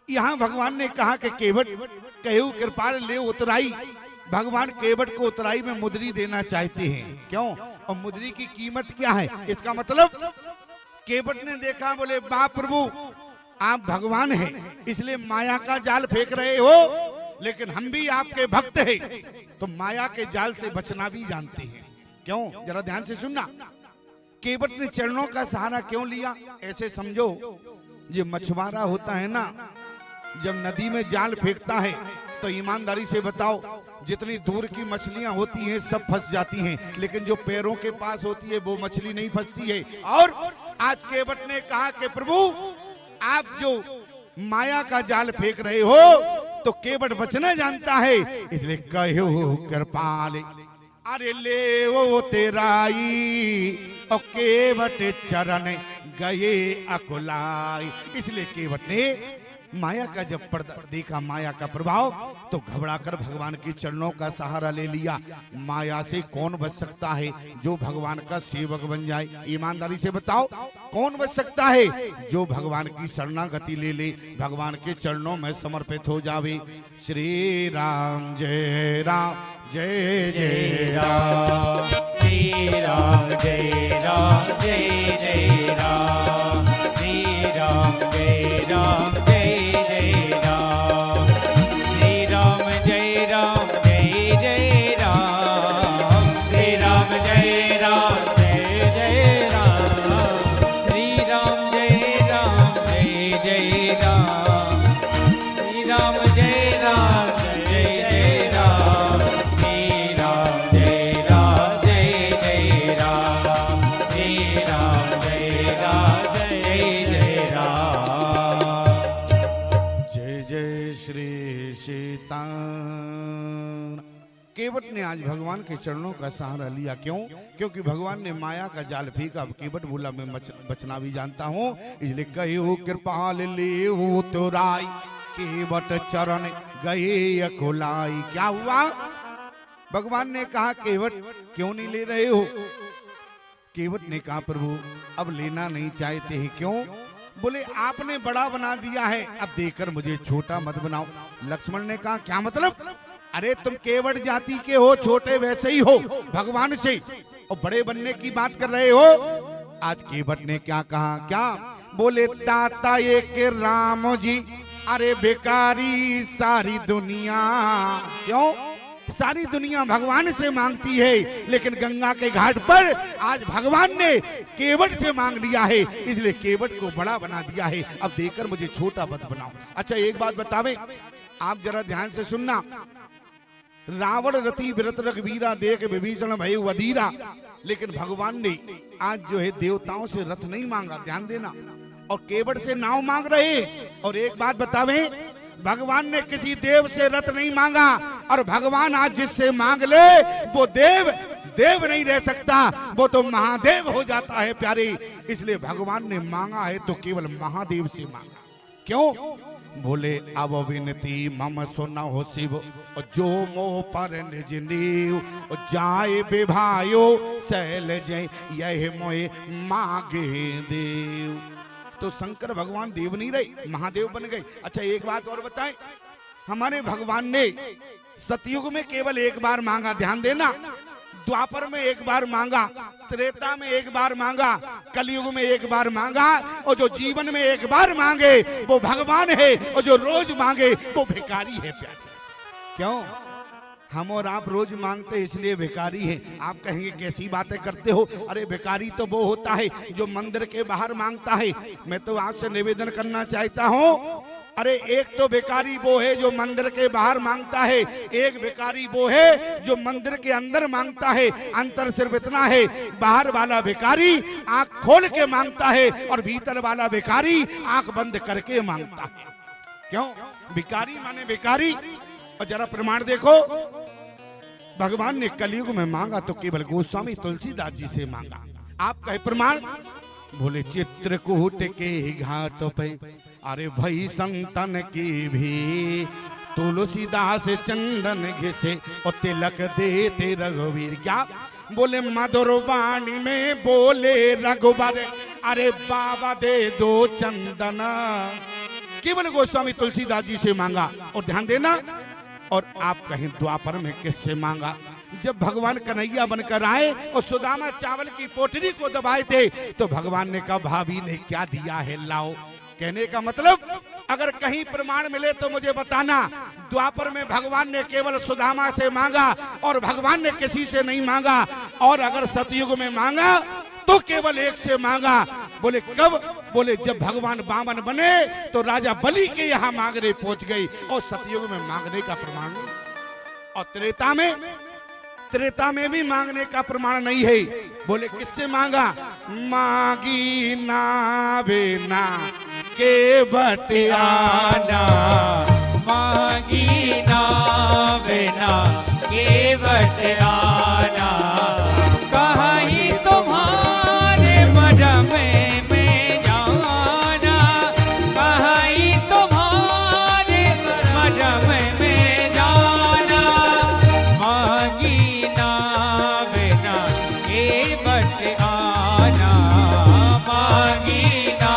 यहाँ भगवान ने कहा कि केवट कहू कृपाल ले उतराई। भगवान केवट को उतराई में मुद्री देना चाहते हैं। क्यों? और मुद्री की कीमत क्या है? इसका मतलब केवट ने देखा, बोले बा प्रभु आप भगवान हैं, इसलिए माया का जाल फेंक रहे हो, लेकिन हम भी आपके भक्त हैं, तो माया के जाल से बचना भी जानते हैं। क्यों? जरा ध्यान से सुनना। केवट ने चरणों का सहारा क्यों लिया? ऐसे समझो, जो मछुआरा होता है ना, जब नदी में जाल फेंकता है तो ईमानदारी से बताओ, जितनी दूर की मछलियां होती हैं सब फंस जाती हैं, लेकिन जो पैरों के पास होती है वो मछली नहीं फंसती है। और आज केवट ने कहा कि प्रभु आप जो माया का जाल फेंक रहे हो, तो केवट बचना जानता है, इसलिए कहो कृपाल अरे ले वो तेराई, और केवट चरण गए अकुलाई। इसलिए केवट ने माया का जब पर्दा देखा, माया का प्रभाव, तो घबराकर भगवान के चरणों का सहारा ले लिया। माया से कौन बच सकता है? जो भगवान का सेवक बन जाए। ईमानदारी से बताओ, कौन बच सकता है? जो भगवान की शरणागति ले ले, भगवान के चरणों में समर्पित हो जावे। श्री राम जय राम जय जय राम, श्री राम जय राम जय जय राम, श्री राम जय राम केवट ने आज भगवान के चरणों का सहारा लिया। क्यों? क्योंकि भगवान ने माया का जाल फेंका। अब केवट बोला मैं बचना भी जानता हूँ, इसलिए कहो कृपाल ले वो तोराई, केवट चरण गए अकुलाई। क्या हुआ? भगवान ने कहा केवट क्यों नहीं ले रहे हो? केवट ने कहा प्रभु अब लेना नहीं चाहते हैं। क्यों? बोले आपने बड़ा बना दिया है, अब देकर मुझे छोटा मत बनाओ। लक्ष्मण ने कहा क्या मतलब? अरे तुम केवट जाति के हो, छोटे वैसे ही हो भगवान से, और बड़े बनने की बात कर रहे हो। आज केवट ने क्या कहा? क्या बोले? दाता एक राम जी, अरे बेकारी सारी दुनिया। क्यों? सारी दुनिया भगवान से मांगती है, लेकिन गंगा के घाट पर आज भगवान ने केवट से मांग लिया है, इसलिए केवट को बड़ा बना दिया है। अब देकर मुझे छोटा मत बनाओ। अच्छा एक बात बतावे, आप जरा ध्यान से सुनना। रावण रति विरत रघुवीरा देख विभीषण भय वधीरा, लेकिन भगवान ने आज जो है देवताओं से रथ नहीं मांगा, ध्यान देना, और केवट से नाव मांग रहे। और एक बात बतावे, भगवान ने किसी देव से रथ नहीं मांगा, और भगवान आज जिससे मांग ले वो देव देव नहीं रह सकता, वो तो महादेव हो जाता है प्यारे। इसलिए भगवान ने मांगा है तो केवल महादेव से मांगा। क्यों? बोले अब विनती मम सुना हो शिव, और जो मोह पर निज नीव, और जाए विभायो शैल जय, यह मोए मांगे देव। तो शंकर भगवान देव नहीं रहे, महादेव बन गए। अच्छा एक बात और बताएं, हमारे भगवान ने सतयुग में केवल एक बार मांगा, ध्यान देना, द्वापर में एक बार मांगा, त्रेता में एक बार मांगा, कलयुग में एक बार मांगा, और जो जीवन में एक बार मांगे वो भगवान है, और जो रोज मांगे वो भिखारी है प्यारे। क्यों? हम और आप रोज मांगते इसलिए भिखारी हैं। आप कहेंगे कैसी बातें करते हो? अरे भिखारी तो वो होता है जो मंदिर के बाहर मांगता है। मैं तो आपसे निवेदन करना चाहता हूँ, अरे एक तो भिखारी वो है जो मंदिर के बाहर मांगता है, एक भिखारी वो है जो मंदिर के अंदर मांगता है। अंतर सिर्फ इतना है, बाहर वाला भिखारी आंख खोल के मांगता है, और भीतर वाला भिखारी आंख बंद करके मांगता है। क्यों? भिखारी माने भिखारी। और जरा प्रमाण देखो, भगवान ने कलयुग में मांगा तो केवल गोस्वामी तुलसीदास जी से मांगा। आप कहे प्रमाण? बोले चित्रकूट के घाट पे, अरे भाई संतन की भी तुलसीदास चंदन घिसे, और तिलक देते रघुवीर। क्या बोले? मधुर वाणी में बोले रघुबर, अरे बाबा दे दो चंदन। केवल गोस्वामी तुलसीदास जी से मांगा। और ध्यान देना, और आप कहीं द्वापर में किससे मांगा? जब भगवान कन्हैया बनकर आए और सुदामा चावल की पोटली को दबाए थे तो भगवान ने कहा भाभी ने क्या दिया है लाओ। कहने का मतलब अगर कहीं प्रमाण मिले तो मुझे बताना। द्वापर में भगवान ने केवल सुदामा से मांगा और भगवान ने किसी से नहीं मांगा, और अगर सतयुग में मांगा तो केवल एक से मांगा। बोले कब? बोले जब भगवान बामन बने तो राजा बलि के यहाँ मांगने पहुंच गई, और सतयुग में मांगने का प्रमाण नहीं। और त्रेता में भी मांगने का प्रमाण नहीं है। बोले किससे मांगा? मांगी ना बिना के बटियाना, मांगी ना बिना के बटियाना, कहीं तुम्हारे मजम में जाना, कहीं तुम्हारे मजम में जाना, मांगी ना बिना के बटियाना, मांगी ना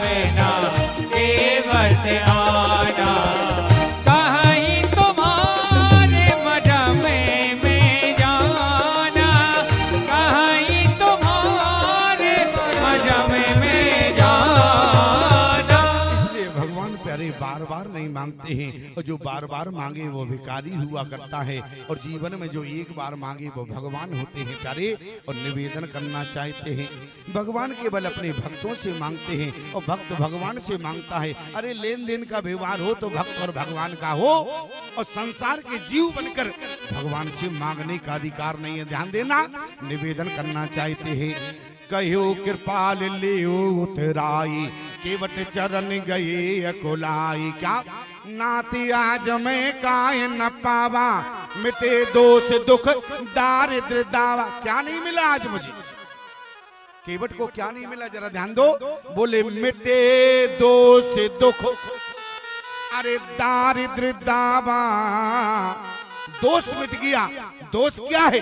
बिना के बटियाना, कहीं तुम्हारे मजम में जाना, कहीं तुम्हारे मजम में जाना। इसलिए भगवान प्यारे बार बार नहीं मांगते हैं, और जो बार बार मांगे वो भिखारी हुआ करता है, और जीवन में जो एक बार मांगे वो भगवान होते हैं प्यारे। और निवेदन करना चाहते हैं, भगवान केवल अपने भक्तों से मांगते हैं, और भक्त भगवान से मांगता है। अरे लेन देन का व्यवहार हो तो भक्त और भगवान का हो, और संसार के जीव बनकर भगवान से मांगने का अधिकार नहीं है। ध्यान देना, निवेदन करना चाहते हैं। कहो कृपाल लियो उतराई, केवट चरण गए अकुलाई। क्या? नाती आज में काय न पावा, मिटे दोष दुख दारिद्र दावा। क्या नहीं मिला आज मुझे? केवट को क्या नहीं मिला? जरा ध्यान दो। बोले मिटे दोष दुख, अरे दारिद्र दावा। दोष मिट गया। दोष क्या है?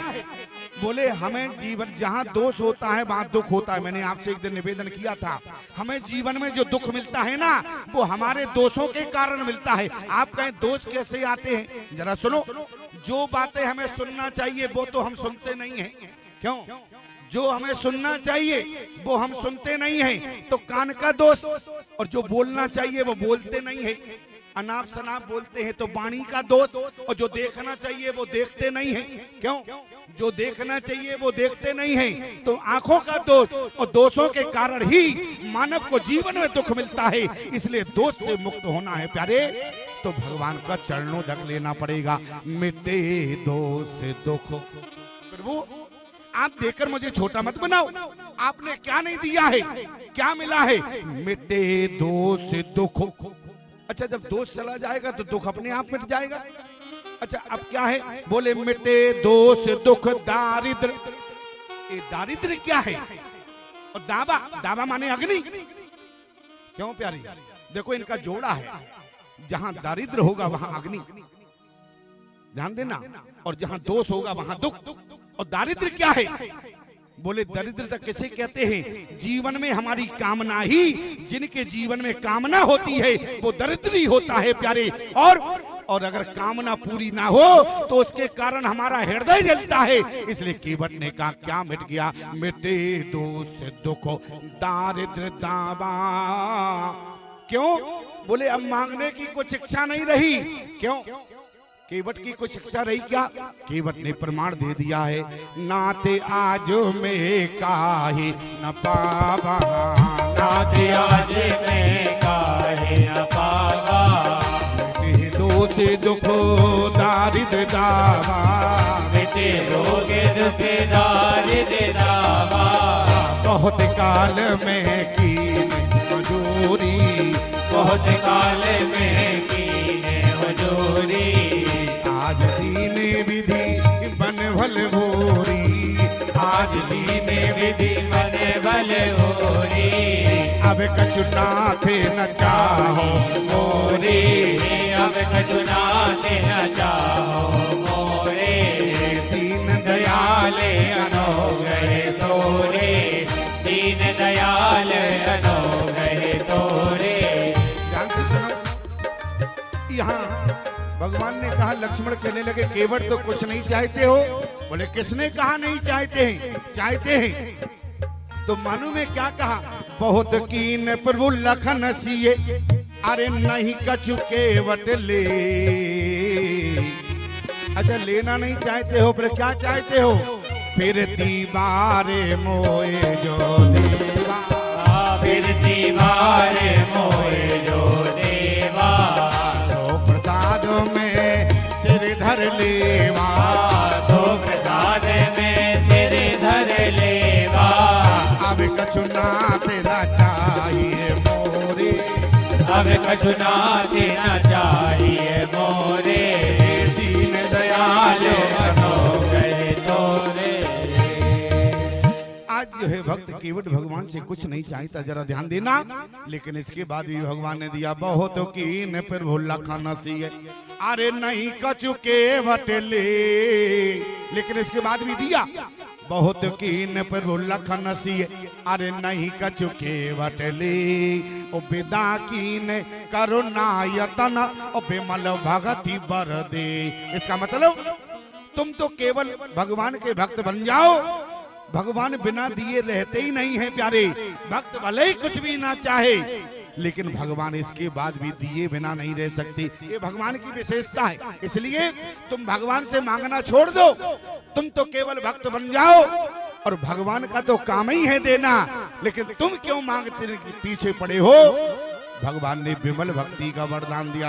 बोले हमें जीवन जहाँ दोष होता है वहाँ दुख होता है। मैंने आपसे एक दिन निवेदन किया था, हमें जीवन में जो दुख मिलता है ना वो हमारे दोषों के कारण मिलता है। आप कहें दोष कैसे आते हैं? जरा सुनो। जो बातें हमें सुनना चाहिए वो तो हम सुनते नहीं हैं। क्यों? जो हमें सुनना चाहिए वो हम सुनते नहीं हैं, तो कान का दोष। और जो बोलना चाहिए वो बोलते नहीं है, अनाप शनाप बोलते हैं, तो वाणी का दोष। और जो देखना चाहिए वो देखते नहीं है। क्यों? जो देखना चाहिए वो देखते नहीं है, तो आंखों का दोष। और दोषों के कारण ही मानव को जीवन में दुख मिलता है। इसलिए दोष से मुक्त होना है प्यारे, तो भगवान का चरणों तक लेना पड़ेगा। मिटे दोष दुख। प्रभु आप देकर मुझे छोटा मत बनाओ। आपने क्या नहीं दिया है? क्या मिला है? मिटे दोष दुख। अच्छा, जब दोष चला जाएगा तो दुख अपने आप मिट जाएगा। अच्छा, अब क्या है? बोले मिटे दोष दुख दारिद्र। ये दारिद्र क्या है? और दावा, दावा माने अग्नि। क्यों प्यारी? देखो इनका जोड़ा है, जहां दारिद्र होगा वहां अग्नि। ध्यान देना। और जहां दोष होगा वहां दुख। और दारिद्र क्या है? बोले दरिद्रता किसे कहते हैं? जीवन में हमारी कामना ही, जिनके जीवन में कामना होती है वो दरिद्र ही होता है प्यारे। और अगर कामना पूरी ना हो तो उसके कारण हमारा हृदय जलता है। इसलिए केवट ने कहा क्या मिट गया? मिटे दोष दुख दारिद्र दावा। क्यों? बोले अब मांगने की कुछ इच्छा नहीं रही। क्यों? केवट की कुछ इच्छा रही क्या? केवट ने प्रमाण दे दिया है, नाते आज में काहे न पावा, नाते आज में काहे न पावा, मिटे दोष दुख दारिद्र दावा, मिटे रोग दुख दारिद्र दावा। बहुत काल में की मजूरी, बहुत काल में कीने हुजूरी, आज दीन विधि बन भल भोरी, आज दीन विधि मन बल होरी। अब कछु नाथे न चाहो मोरे, अब कछु नाथे न चाहो मोरे। दीन दयाल अनो गए तोरे, दीन दयाल अनो गए तोरे। ध्यान से सुनो। यहाँ भगवान ने कहा, लक्ष्मण कहने लगे केवट तो कुछ नहीं चाहते हो। बोले किसने कहा नहीं चाहते हैं, चाहते हैं। तो मानो में क्या कहा, बहुत कीन प्रभु लखन सिए, अरे नहीं कछु केवट ले। अच्छा लेना नहीं चाहते हो, फिर क्या चाहते हो, फिर दीवारे मोए जो देवा, फिर दीवारे मोए जो देवा, सो प्रसाद में सिर धर लेवा, सो प्रसाद में सिर धर लेवा। अब कछु नाथ न चाहिए मोरे, अब कछु नाथ न चाहिए मोरे, दीन दयाल गए तोरे। आज जो है भक्त केवट भगवान से कुछ नहीं चाहता, जरा ध्यान देना। लेकिन इसके बाद भी भगवान ने दिया, बहुत कीन फिर भोला खाना सी है, अरे नहीं कछु केवट ले। लेकिन इसके बाद भी दिया, बहुत कीन फिर भोला खाना सी है, अरे नहीं कछु केवट ले। ओ विदा कीन करुणा यतन, ओ बिमल भगति बर दे। इसका मतलब तुम तो केवल भगवान के भक्त बन जाओ, भगवान बिना दिए रहते ही नहीं है प्यारे। भक्त भले ही कुछ भी ना चाहे, लेकिन भगवान इसके बाद भी दिए बिना नहीं रह सकते। ये भगवान की विशेषता है। इसलिए तुम भगवान से मांगना छोड़ दो, तुम तो केवल भक्त बन जाओ, और भगवान का तो काम ही है देना। लेकिन तुम क्यों मांगते पीछे पड़े हो। भगवान ने विमल भक्ति का वरदान दिया।